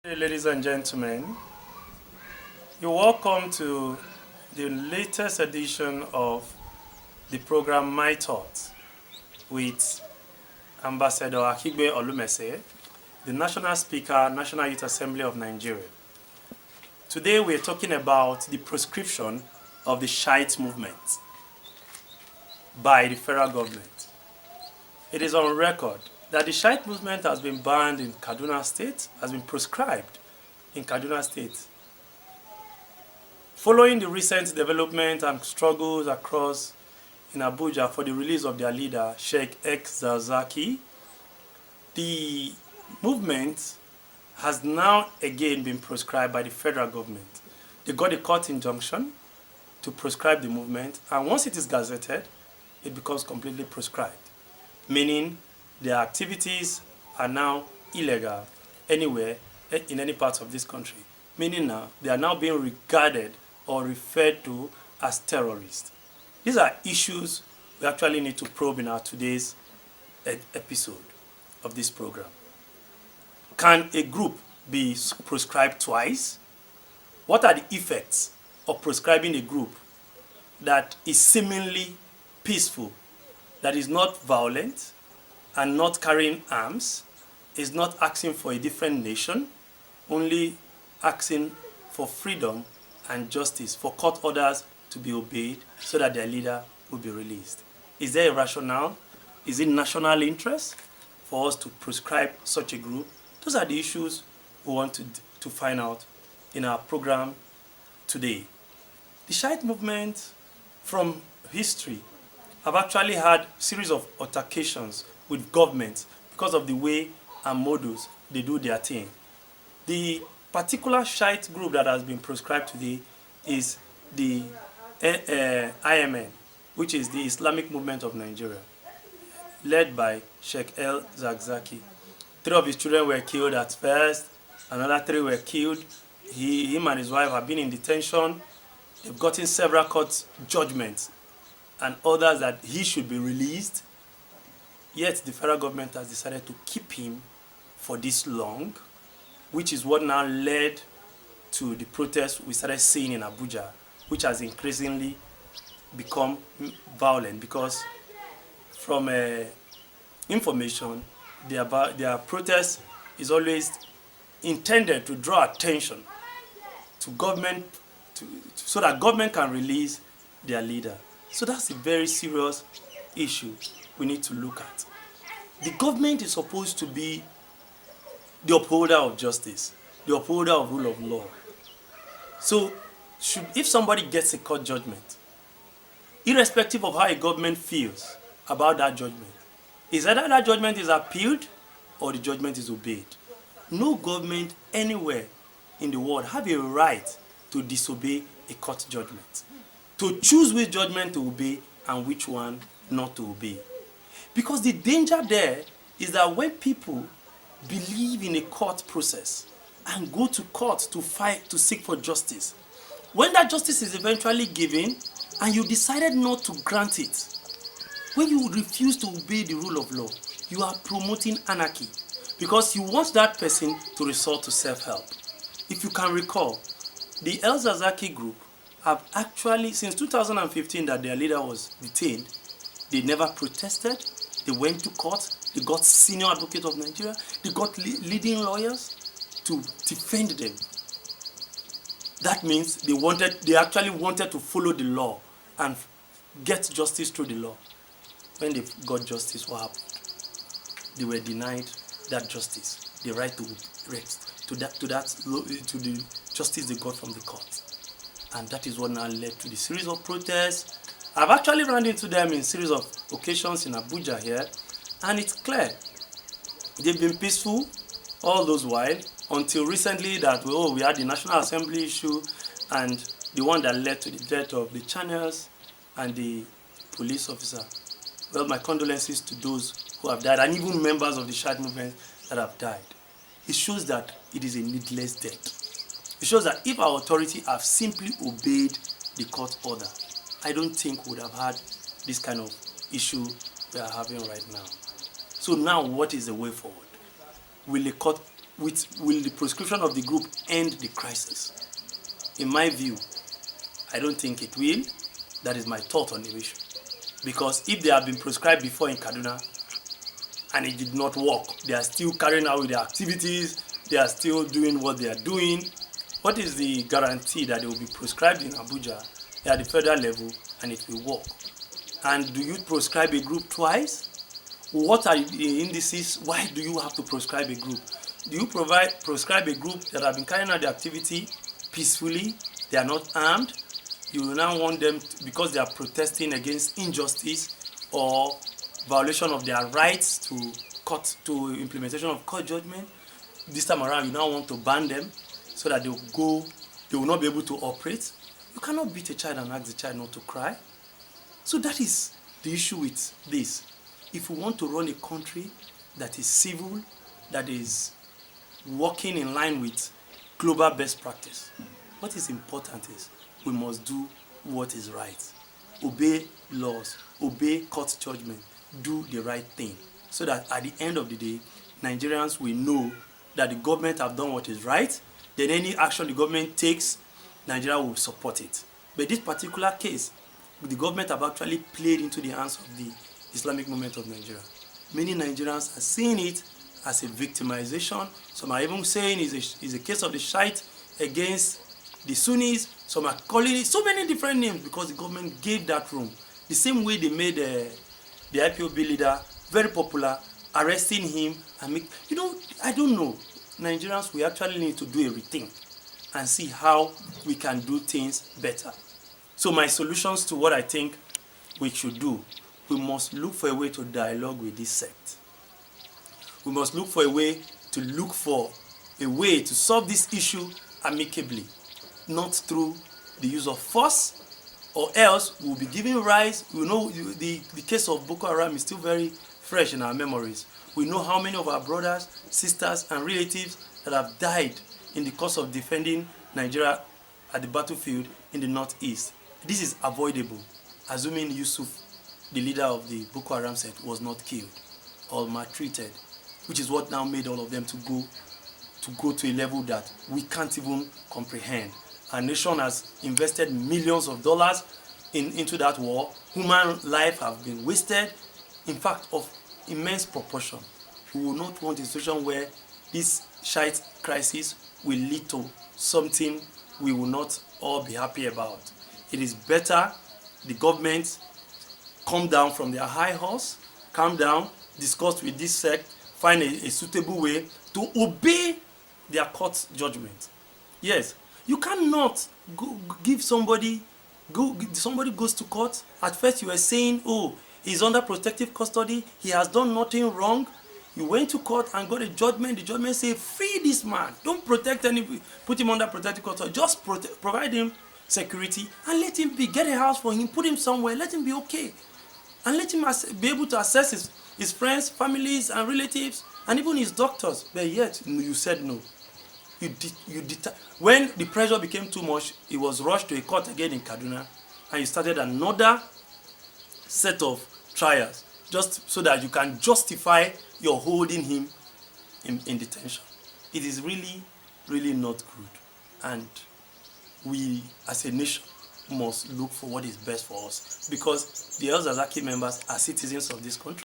Hey, ladies and gentlemen, you're welcome to the latest edition of the program My Thoughts with Ambassador Akigbe Olumese, the National Speaker, National Youth Assembly of Nigeria. Today we're talking about the proscription of the Shiite movement by the federal government. It is on record that the Shiite movement has been banned in Kaduna State, has been proscribed in Kaduna State. Following the recent development and struggles across in Abuja for the release of their leader, Sheikh Zakzaky, the movement has now again been proscribed by the federal government. They got a court injunction to proscribe the movement, and once it is gazetted, it becomes completely proscribed, meaning their activities are now illegal anywhere in any part of this country, meaning now they are now being regarded or referred to as terrorists. These are issues we actually need to probe in our today's episode of this program. Can a group be proscribed twice? What are the effects of proscribing a group that is seemingly peaceful, that is not violent and not carrying arms, is not asking for a different nation, only asking for freedom and justice, for court orders to be obeyed so that their leader will be released? Is there a rationale? Is it national interest for us to proscribe such a group? Those are the issues we want to find out in our program today. The Shiite movement from history have actually had a series of altercations with governments because of the way and modus they do their thing. The particular Shiite group that has been proscribed today is the IMN, which is the Islamic Movement of Nigeria, led by Sheikh Zakzaky. 3 of his children were killed at first, another 3 were killed. Him and his wife have been in detention. They've gotten several court judgments and others that he should be released. Yet the federal government has decided to keep him for this long, which is what now led to the protests we started seeing in Abuja, which has increasingly become violent because from information, their protest is always intended to draw attention to government so that government can release their leader. So that's a very serious issue we need to look at. The government is supposed to be the upholder of justice, the upholder of rule of law. So if somebody gets a court judgment, irrespective of how a government feels about that judgment, is either that judgment is appealed or the judgment is obeyed. No government anywhere in the world have a right to disobey a court judgment, to choose which judgment to obey and which one not to obey. Because the danger there is that when people believe in a court process and go to court to fight, to seek for justice, when that justice is eventually given and you decided not to grant it, when you refuse to obey the rule of law, you are promoting anarchy because you want that person to resort to self-help. If you can recall, the Zakzaky group have actually, since 2015 that their leader was detained, they never protested. They went to court. They got senior advocate of Nigeria. They got leading lawyers to defend them. That means they actually wanted to follow the law and get justice through the law. When they got justice, what happened? They were denied that justice, the right to rest, to the justice they got from the court. And that is what now led to the series of protests. I've actually run into them in series of occasions in Abuja here, and it's clear they've been peaceful all those while until recently that we had the National Assembly issue and the one that led to the death of the channels and the police officer. Well, my condolences to those who have died and even members of the Shiite movement that have died. It shows that it is a needless death. It shows that if our authority have simply obeyed the court order, I don't think we would have had this kind of issue we are having right now. So now what is the way forward? Will the court will the proscription of the group end the crisis? In my view, I don't think it will. That is my thought on the issue. Because if they have been proscribed before in Kaduna and it did not work, they are still carrying out their activities, they are still doing what they are doing, what is the guarantee that they will be proscribed in Abuja at the federal level and it will work? And do you proscribe a group twice? What are the indices? Why do you have to proscribe a group? Do you proscribe a group that have been carrying out the activity peacefully? They are not armed. You will now want them because they are protesting against injustice or violation of their rights to implementation of court judgment. This time around, you now want to ban them so that they will not be able to operate. You cannot beat a child and ask the child not to cry. So that is the issue with this. If we want to run a country that is civil, that is working in line with global best practice, what is important is we must do what is right. Obey laws, obey court judgment, do the right thing. So that at the end of the day, Nigerians will know that the government have done what is right, then any action the government takes, Nigeria will support it. But this particular case, the government have actually played into the hands of the Islamic movement of Nigeria. Many Nigerians are seeing it as a victimization. Some are even saying it's a case of the Shiite against the Sunnis. Some are calling it so many different names because the government gave that room. The same way they made the IPOB leader very popular, arresting him and make, I don't know. Nigerians, we actually need to do a rethink and see how we can do things better. So my solutions to what I think we should do, we must look for a way to dialogue with this sect. We must look for a way to solve this issue amicably, not through the use of force, or else we'll be giving rise. We know the case of Boko Haram is still very fresh in our memories. We know how many of our brothers, sisters, and relatives that have died in the course of defending Nigeria at the battlefield in the northeast. This is avoidable, assuming Yusuf, the leader of the Boko Haram sect, was not killed or maltreated, which is what now made all of them to go to a level that we can't even comprehend. Our nation has invested millions of dollars into that war. Human life have been wasted, in fact, of immense proportion. We will not want a situation where this Shiite crisis will lead to something we will not all be happy about. It is better the government come down from their high horse, calm down, discuss with this sect, find a suitable way to obey their court judgment. Yes, you cannot give somebody goes to court. At first you were saying, oh, he's under protective custody, he has done nothing wrong. You went to court and got a judgment. The judgment said, free this man. Don't put him under protective custody. Just provide him security and let him be. Get a house for him, put him somewhere, let him be okay. And let him be able to assess his friends, families, and relatives, and even his doctors. But yet, you said no. When the pressure became too much, he was rushed to a court again in Kaduna, and you started another set of trials, just so that you can justify your holding him in detention. It is really, really not good. And we, as a nation, must look for what is best for us, because the El Zazaki members are citizens of this country.